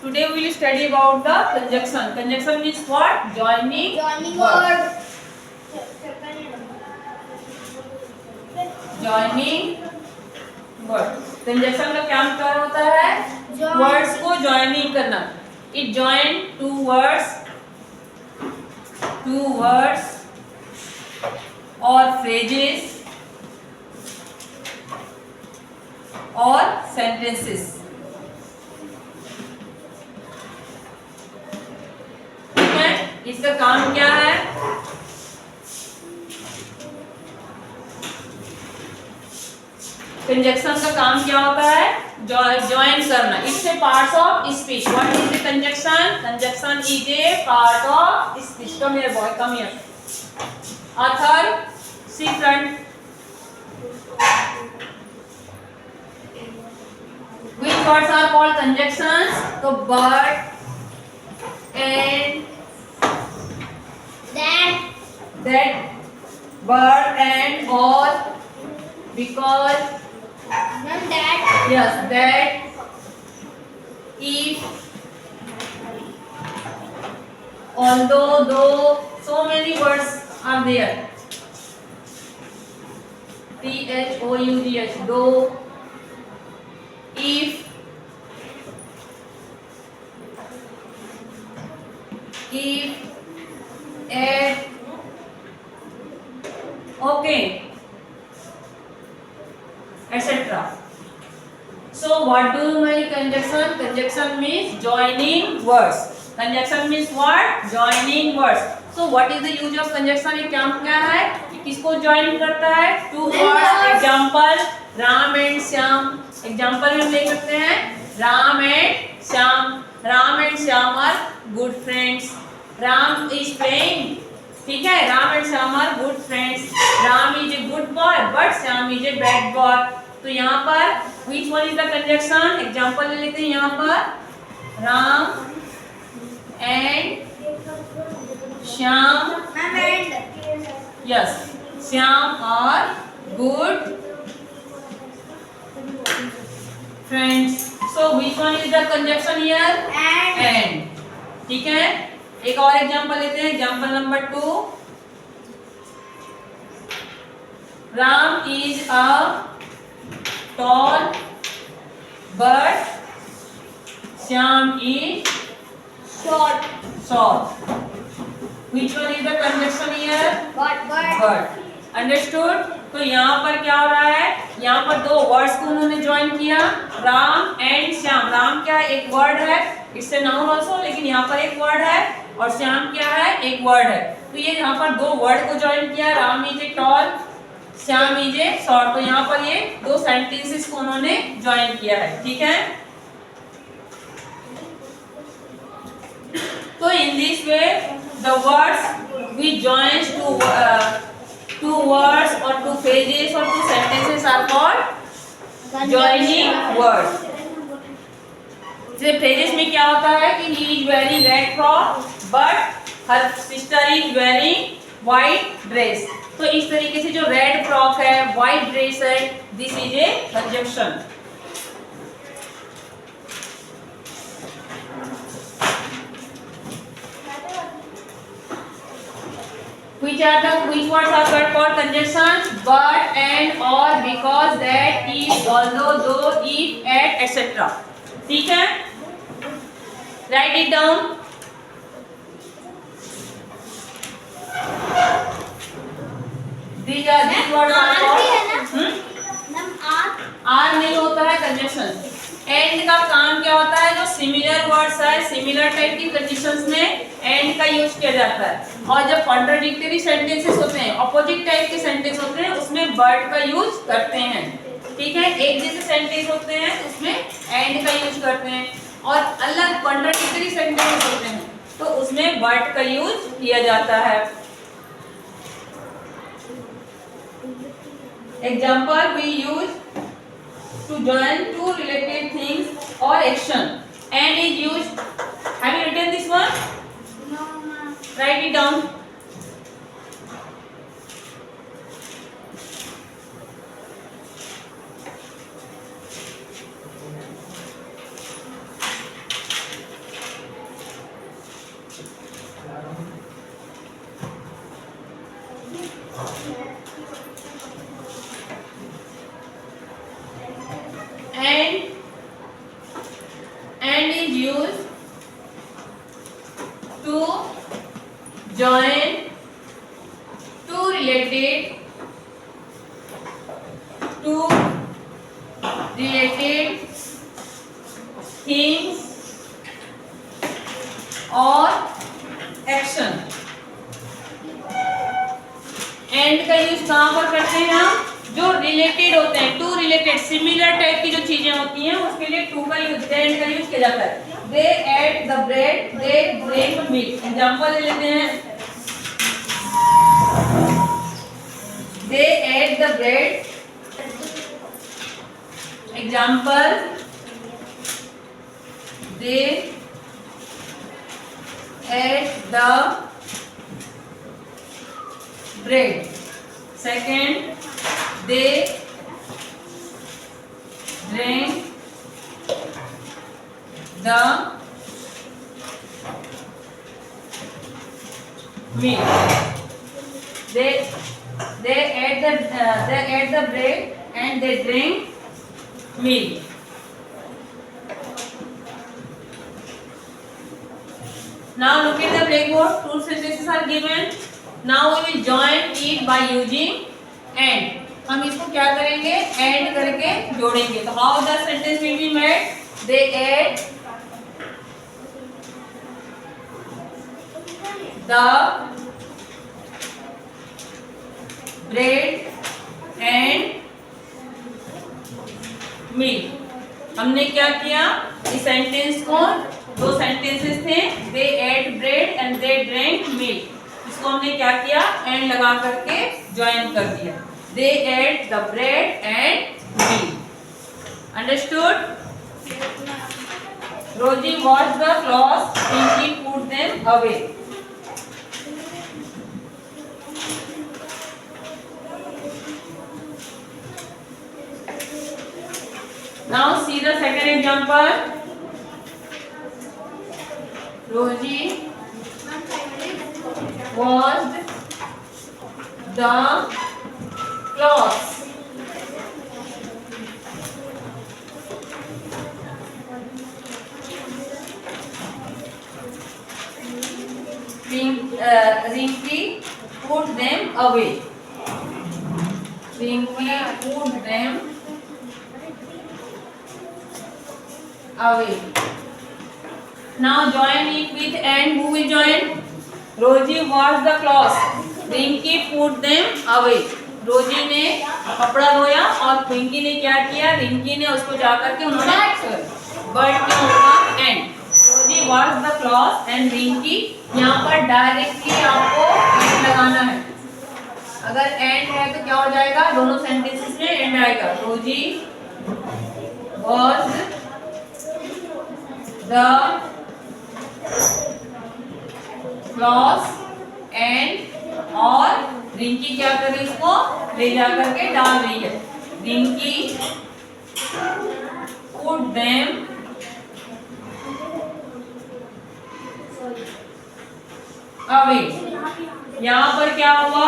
Today we will study about the conjunction. Conjunction means what? Joining word. Joining word. Conjunction का क्या मतलब होता है? वर्ड्स को ज्वाइनिंग करना. It join two words or phrases or sentences. ठीक है? इसका काम क्या है? कंजक्शन का काम क्या होता है? ज्वाइन करना. It's a part of speech. What is the conjunction? Conjunction is a part of speech. Come here boy, come here. Author see front. Which words are called conjunctions? So but and that but and or because yes that if although though so many words are there. Thought though if at okay etc. So what do you mean conjunction? Conjunction means joining words. Conjunction means what? Joining words. So what is the use of conjunction? ये क्या है? किसको join करता है? Two words. Example Ram and Shyam. Example में हम देख सकते हैं Ram and Shyam. Ram and Shyam are good friends. Ram is playing. ठीक है, Ram and Shyam are good friends. Ram is a good boy but Shyam is a bad boy. तो यहाँ पर which one is the conjunction? Example ले लेते हैं. यहाँ पर Ram and Shyam. Yes, Shyam are good friends. So which one is the conjunction here? And. ठीक है, एक और एग्जांपल लेते हैं. Example number 2. Ram is a tall but Shyam is short. Which one is the conjunction here? But. Understood? तो यहाँ पर क्या हो रहा है? यहाँ पर दो वर्ड्स को उन्होंने ज्वाइन किया, राम एंड श्याम. राम क्या है? एक वर्ड है. इट्स ए नाउन ऑल्सो, लेकिन यहाँ पर एक वर्ड है. और श्याम क्या है? एक वर्ड है. तो ये यहाँ पर दो वर्ड को ज्वाइन किया. Ram is a tall, Shyam is A short. तो यहाँ पर ये दो सेंटेंसेस को उन्होंने ज्वाइन किया है. ठीक है, तो in this way the words we joins two words or two phrases or two sentences are called joining words. जैसे phrases में क्या होता है कि he is wearing red frock but her sister is wearing white dress. तो इस तरीके से जो red frock है, white dress है, this is a conjunction. Which words are called conjunctions? But, and, or, because, that, if, although, though, if, at, etc. ठीक है, write it down. These words are called. R नहीं होता है conjunction. And का काम क्या होता है? जो सिमिलर वर्ड्स है, सिमिलर टाइप की कंडीशंस में एंड का यूज किया जाता है. और जब कॉन्ट्राडिक्टरी सेंटेंसेस होते हैं, अपोजिट टाइप के सेंटेंस होते हैं, उसमें बट का यूज करते हैं. ठीक है, एक जैसे सेंटेंस होते हैं उसमें एंड का यूज करते हैं. और अलग कॉन्ट्राडिक्टरी सेंटेंस होते हैं तो उसमें बट का यूज किया जाता है. Example we use to join two related things or action. And is used. Have you written this one? No, ma'am. Write it down. used to join two related things or action. And का use कहाँ पर करते हैं हम? जो related होते हैं, to related similar type की जो चीजें होती हैं उसके लिए टू का यूज, दे एंड का यूज किया जाता है. They ate the bread, they drink milk. Example ले लेते हैं. They ate the bread. Example, they ate the bread. Second, they drank the milk. They ate the bread and they drank milk. Now look at the blackboard. Two sentences are given. Now we will join it by using and. हम इसको क्या करेंगे? And करके जोड़ेंगे. तो how the sentence will be made? They ate the bread and milk. हमने क्या किया? इस सेंटेंस को, दो सेंटेंसेस थे, they ate bread and they drank milk. इसको हमने क्या किया? एंड लगा करके ज्वाइन कर दिया. They ate the bread and milk. Understood? Rosie washed the clothes. Pinky put them away. Now see the second example. Rosie washed the clothes. Rinky put them away. Rinky put them away. Now join it with and. Who will join? Rosie washed the clothes. Rinky put them away. रोजी ने कपड़ा धोया और पिंकी ने क्या किया? रिंकी ने उसको जाकर के उन्होंने बट क्या होगा? एंड. रोजी wash the cloth and Rinki. यहाँ पर डायरेक्टली आपको एंड लगाना है. अगर एंड है तो क्या हो जाएगा? दोनों सेंटेंसेस में एंड आएगा. रोजी वॉश द क्लॉथ एंड, और रिंकी क्या कर रही है? इसको ले जा करके डाल रही है. Rinki put them away. यहाँ पर क्या हुआ?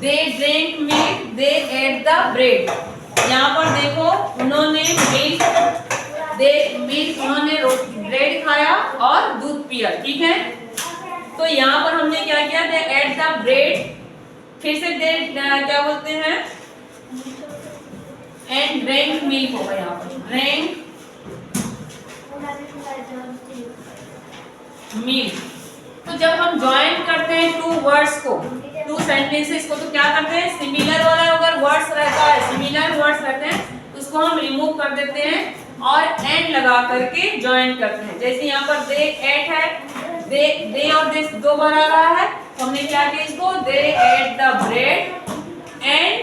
दे drink milk, they ate the bread. यहाँ पर देखो, उन्होंने उन्होंने ब्रेड खाया और दूध पिया. ठीक है. तो यहाँ पर हमने क्या किया? दे एट द ब्रेड. फिर से दे क्या बोलते हैं? एंड ड्रिंक मिल्क होगा. यहाँ पर ड्रिंक मिल्क. तो जब हम ज्वाइन करते हैं टू वर्ड्स को, टू सेंटेंसेस को, तो क्या करते हैं? सिमिलर वाला अगर वर्ड्स रहता है, सिमिलर वर्ड्स रहते हैं, तो उसको हम रिमूव कर देते हैं और एंड लगा करके ज्वाइन करते हैं. जैसे यहाँ पर दे एट है, दे और दिस दो बार आ रहा है, तो हमने क्या किया? इसको they ate the bread and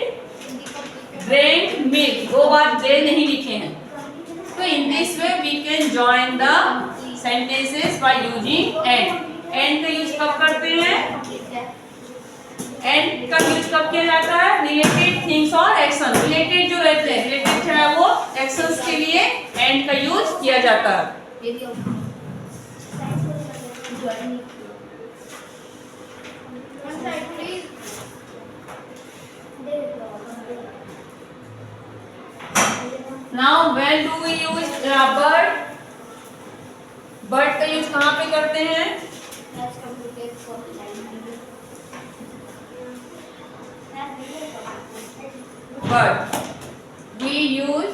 drink milk. दो बार दे नहीं लिखे हैं. तो in this way we can join the sentences by using and. And का यूज कब करते हैं? एंड का यूज कब किया जाता है? रिलेटेड थिंग्स और एक्शन. रिलेटेड जो रहते हैं, रिलेटेड है वो एक्शंस के लिए एंड का यूज किया जाता है. Now when do we use bird? But का यूज कहाँ पे करते हैं? But we use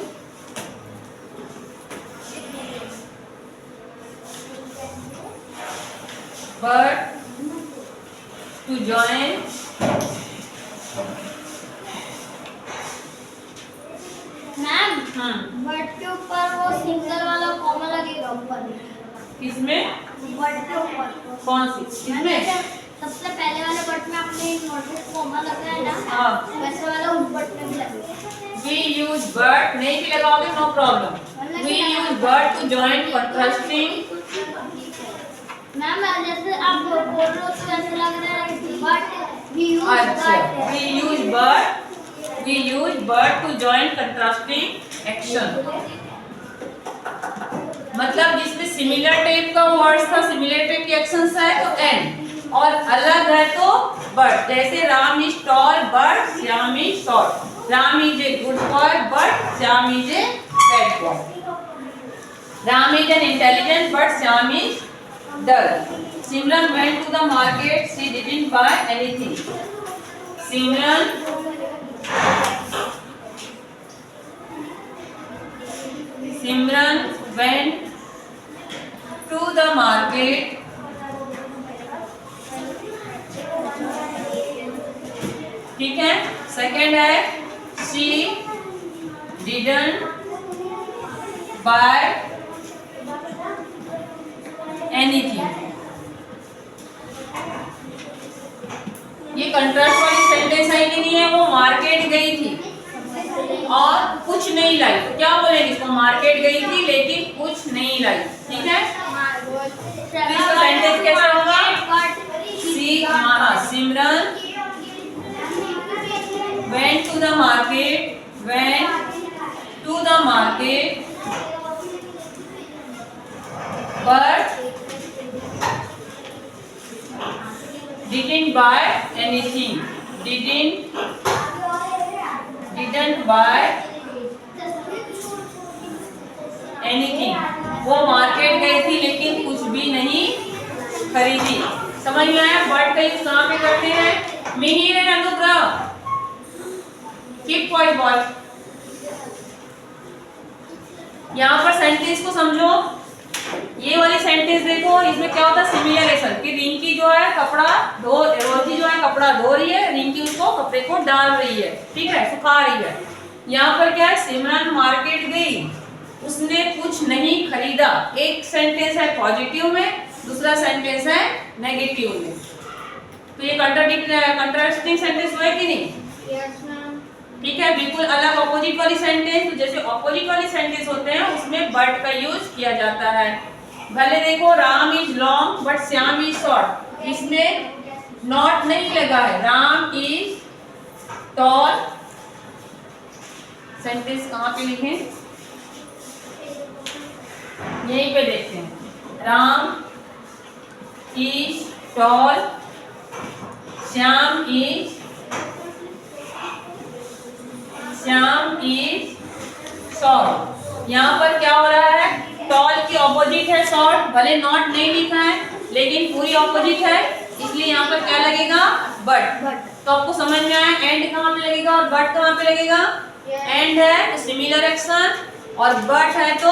but to join ma'am but के ऊपर वो सिंगल वाला कॉमा लगेगा ऊपर। किसमें? बट के ऊपर कौन सी? किसमें? सबसे पहले वाले बट में आपने नोटिस कॉमा लगा है ना, हाँ। वैसे वाला उस बट में भी लगेगा। We use but नहीं भी लगाओगे no problem. We use but to join contrasting. Ma'am जैसे आप बोल रहे हो तो ऐसा लग रहा है बट अच्छा, we use but to join contrasting action. मतलब जिसमें सिमिलर टाइप का वर्ड्स था, सिमिलर टाइप के एक्शंस है तो एंड, और अलग है तो बट। जैसे Ram is tall but Shyam is short, Ram is a good boy but Shyam is a bad boy, Ram is an intelligent but Shyam is dull. Simran went to the market, she didn't buy anything. Simran went to the market, ठीक है। Second है she didn't buy anything. ये contrast वाली sentence है कि नहीं है? वो मार्केट गई थी और कुछ नहीं लाई, तो क्या बोलेंगे इसको? मार्केट गई थी लेकिन कुछ नहीं लाई, ठीक है। इसका सेंटेंस कैसा होगा? सिमरन went to the market but didn't buy anything. Didn't buy anything. वो मार्केट गई थी लेकिन कुछ भी नहीं खरीदी। समझ में आया? बट का यूज कहाँ पे करते हैं? मिहिर एंड अनुग्रह, कीप क्वाइट बॉय। यहाँ पर सेंटेंस को समझो। ये वाली सेंटेंस देखो, इसमें क्या होता है? सिमिलर एक्शन कि रिंकी जो है कपड़ा धो, रोजी जो है कपड़ा धो रही है, रिंकी उसको कपड़े को डाल रही है, ठीक है, सुखा रही है। यहाँ पर क्या है? सिमरन मार्केट गई, उसने कुछ नहीं खरीदा। एक सेंटेंस है पॉजिटिव में, दूसरा सेंटेंस है नेगेटिव में, तो ये कंट्रास्टिंग सेंटेंस हुआ कि नहीं? Yes ma'am. ठीक है, बिल्कुल अलग ऑपोजिट वाली सेंटेंस। तो जैसे ऑपोजिट वाली सेंटेंस होते हैं उसमें बट का यूज किया जाता है। भले देखो Ram is long but Shyam is short, इसमें नॉट नहीं लगा है। राम इज टॉल, सेंटेंस कहाँ पे लिखे? यहीं पे देखते हैं। Ram is toll, Shyam is short. यहाँ पर क्या हो रहा है? टॉल की ऑपोजिट है शॉर्ट, भले नॉट नहीं लिखा है लेकिन पूरी ऑपोजिट है, इसलिए यहाँ पर क्या लगेगा? बट। तो आपको समझ में आया एंड कहाँ पे लगेगा और बट कहाँ पे लगेगा? एंड है तो सिमिलर एक्शन और बट है तो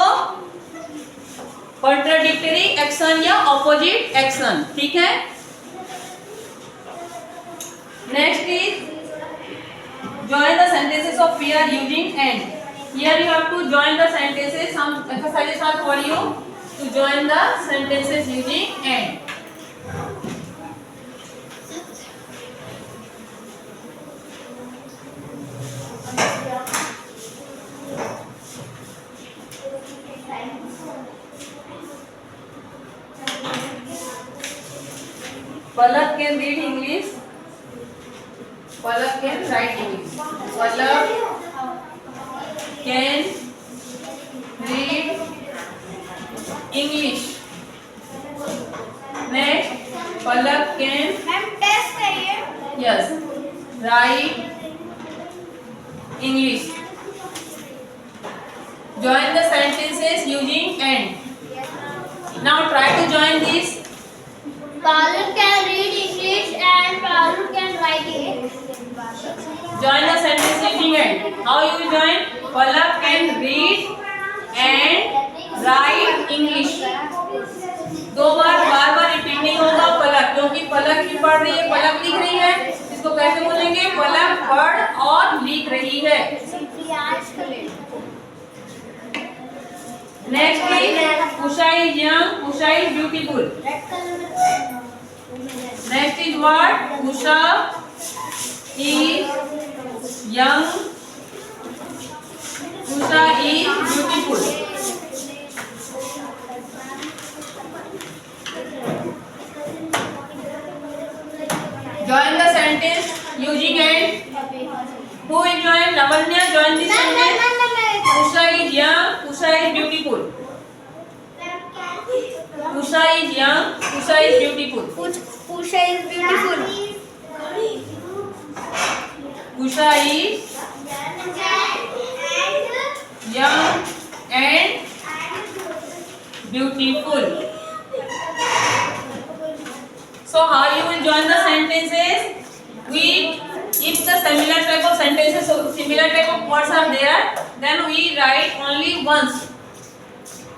कॉन्ट्राडिक्टरी एक्शन या ऑपोजिट एक्शन, ठीक है। Next is join the sentences of we are using and. Here you have to join the sentences. Some exercises are for you to join the sentences using and. Palak can read English. Palak can write English. Palak can read English. Next, Palak can ma'am test करिए। yes write English. Join the sentences using and. Now try Join the sentence using and. How you will join? Palak can read and write English. दो बार repeat नहीं होगा पलक, क्योंकि पलक ही पढ़ रही है, पलक लिख रही है। इसको कैसे बोलेंगे? पलक पढ़ और लिख रही है। Next is Usha is young, Usha is beautiful. Next is what? Usha is young, Usha is beautiful. Join the sentence using and. Who will join? Lavanya, join this sentence. Usha is young, Usha is beautiful. Usha is young, Usha is beautiful. Usha is beautiful. Usha is young and beautiful. So how you will join the sentences? If the similar type of sentences, similar type of words are there, then we write only once.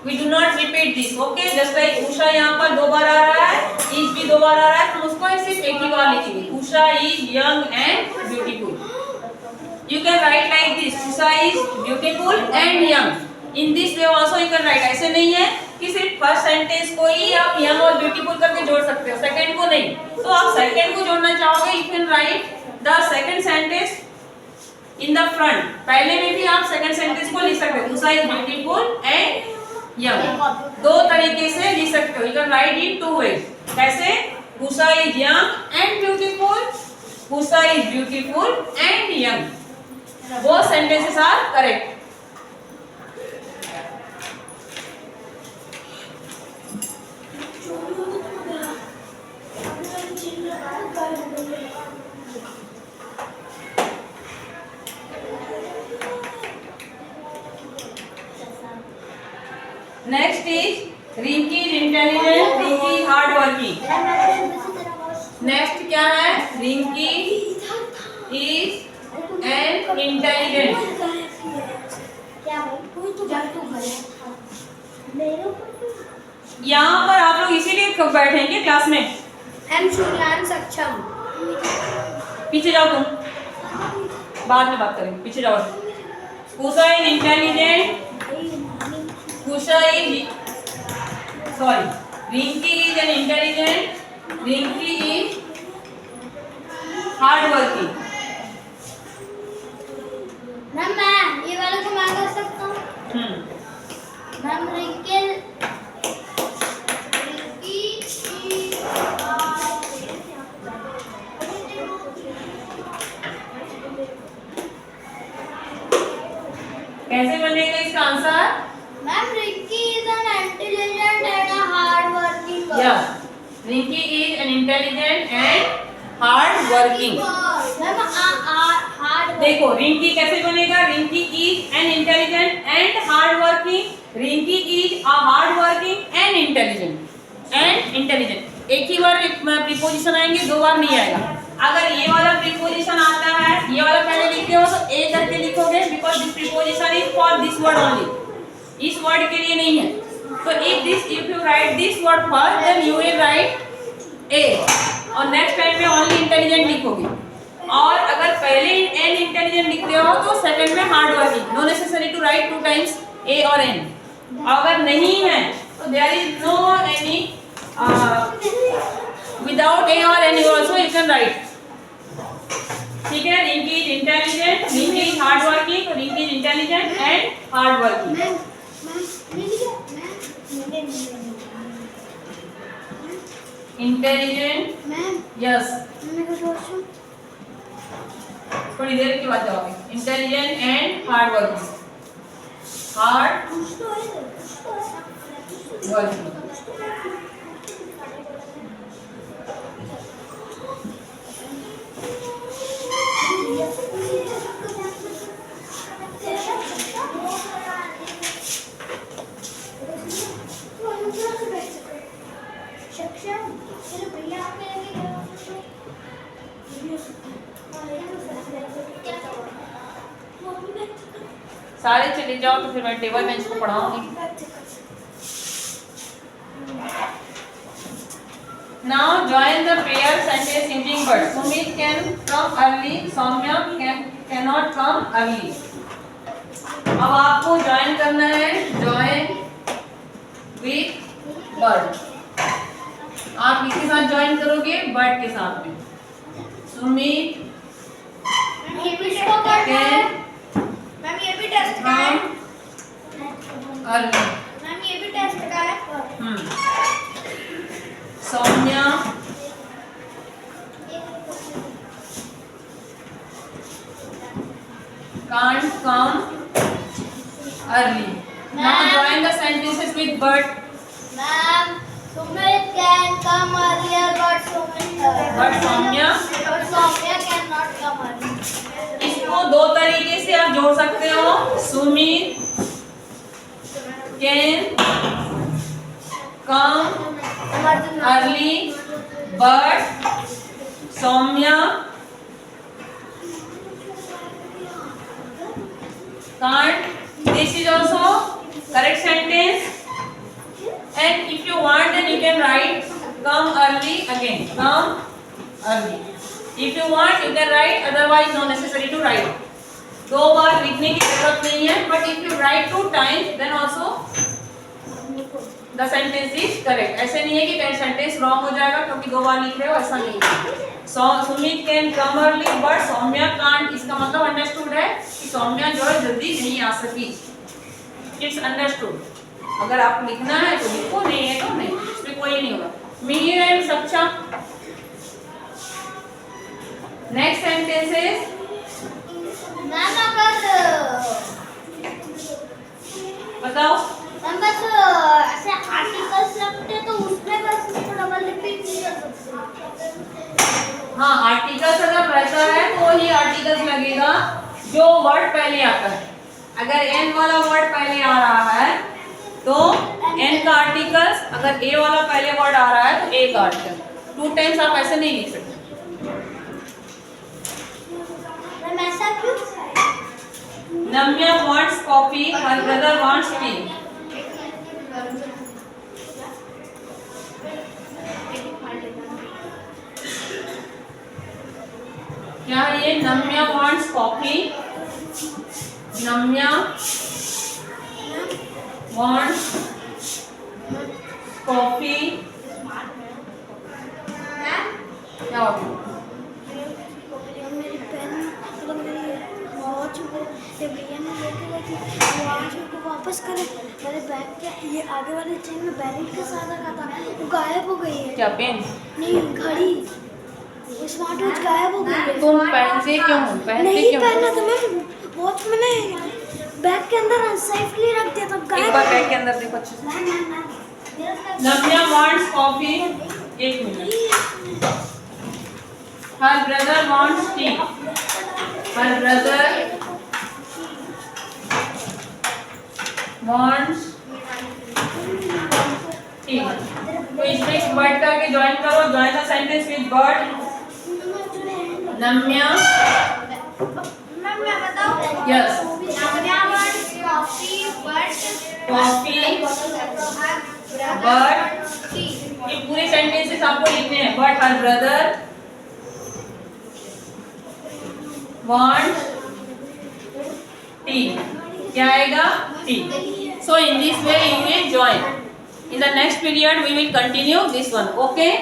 We do not repeat this. Okay? Just like Usha यहाँ पर 2 बार आ रहा है, is भी 2 बार आ रहा है, तो उसको सिर्फ एक ही बार लिखेंगे. Usha is young and beautiful. You can write like this. Usha is beautiful and young. In this way also you can write. ऐसे नहीं है कि सिर्फ फर्स्ट सेंटेंस को ही आप यंग और ब्यूटीफुल करके जोड़ सकते हो, सेकंड को नहीं। तो आप सेकंड को जोड़ना चाहोगे, you can right the second sentence in the front. पहले में भी आप सेकंड सेंटेंस को लिख सकते हो, Usha is beautiful and young. 2 तरीके से लिख सकते हो। You can write in 2 ways. कैसे? Usha is young and beautiful, Usha is beautiful and young. Both sentences are correct. Next is Rinki is intelligent, Rinki is hard working. Next क्या है? Rinki is an intelligent. यहाँ पर आप लोग इसीलिए कब बैठेंगे क्लास में? M शुक्लान सक्षम। पीछे जाओ तुम, बाद में बात करेंगे। पीछे जाओ। Usha is intelligent, Usha is sorry. Rinki is an intelligent. Rinki is hard working. Ma'am मैं ये वाला को मैं कर सकता हूँ? मैम रिंकी कैसे बनेगा इसका answer? Ma'am, Ricky is an intelligent and a hard working girl. Yeah, Rinki is an intelligent and hard working. Ma'am, hard. देखो Rinki कैसे बनेगा? Rinki is an intelligent and hard working. Rinki is a hard working and intelligent. एक ही बार preposition आएंगे, 2 बार नहीं आएगा। अगर ये वाला प्रीपोजिशन आता है, ये वाला पहले लिखते हो तो ए करके लिखोगे, because this preposition is for this word only. इस वर्ड के लिए नहीं है। तो if you write this word first, then you will write a, और नेक्स्ट टाइम में ओनली इंटेलिजेंट लिखोगे। और अगर पहले एन इंटेलिजेंट लिखते हो तो सेकंड में hard working. No necessary to write 2 times a और एन। अगर नहीं है तो there is no any without a और an also you can write. ठीक है? Rinki is intelligent, Rinki is hard working, Rinki is intelligent and hard working. Intelligent, yes, थोड़ी देर के बाद जवाब। Intelligent and hard working, hard working. सारे चले जाओ तो फिर मैं टेबल बेंच को पढ़ाऊंगी। Now join the pair sentence using words. Sumit can come early. Soumya cannot come early. अब आपको ज्वाइन करना है, ज्वाइन विथ वर्ड। आप किसके साथ ज्वाइन करोगे? वर्ड के साथ में। सुमित कैन मैम ये भी टेस्ट का है। अर्ली। मैम ये भी टेस्ट का है। Saumya can't come early. Now join the sentences with but. Ma'am Sumit can come earlier but Soumya cannot come early. इसको दो तरीके से आप जोड़ सकते हो। Sumit can come early but Saumya can't. This is also correct sentence. And if you want, then you can write come early again. Come early. If you want, you can write. Otherwise, no necessary to write. दो बार लिखने की जरूरत नहीं है. But if you write 2 times, then also the sentence is correct. ऐसे नहीं है कि sentence wrong हो जाएगा क्योंकि 2 बार लिख रहे हो, ऐसा नहीं है. So Sumit can come early, but Soumya can't. इसका मतलब understood है कि सौम्या जो है जल्दी नहीं आ सकी. It's understood. अगर आपको लिखना है तो लिखो, नहीं है तो नहीं, इसमें कोई नहीं होगा. Mihir and Saksha. Next sentence is ma'am अगर बताओ. मैम बस ऐसे आर्टिकल्स लगते तो उसमें बस डबल रिपीट नहीं कर सकते. हाँ, आर्टिकल्स अगर रहता है तो वही आर्टिकल्स लगेगा जो वर्ड पहले आता है. अगर एन वाला वर्ड पहले आ रहा है तो एन का आर्टिकल्स, अगर ए वाला पहले वर्ड आ रहा है तो ए का आर्टिकल. 2 टाइम्स आप ऐसे नहीं लिख सकते. मैम ऐसा क्यों? Namya wants coffee, her brother wants tea. क्या ये Namya wants coffee? Namya wants coffee. क्या होगा? मेरी पेन मतलब मेरी वॉच जब भैया ने लेके गई थी वो आज को वापस करे मेरे बैग के ये आगे वाले चेन में बैलेट के साथ रखा था वो गायब हो गई है. क्या पेन? नहीं घड़ी, वो स्मार्ट वॉच गायब हो गई है. तुम पहनते क्यों हो? पहनते नहीं क्यों? पहना था मैम, वॉच मैंने बैग के अंदर अनसेफली रख दिया था. एक बार बैग के अंदर देखो अच्छे से. Namya wants coffee. 1 minute. Her brother wants tea. Her brother wants tea. तो इसमें वर्ड का के ज्वाइन करो. Join the sentence with word. Namya. Ma'am मैं बताऊं? Yes. Namya wants coffee but Coffee. But. ये पूरे सेंटेंसेस आपको लिखने हैं. But her brother want tea. क्या आएगा? Tea. So in this way you will join. In the next period we will continue this one. Okay?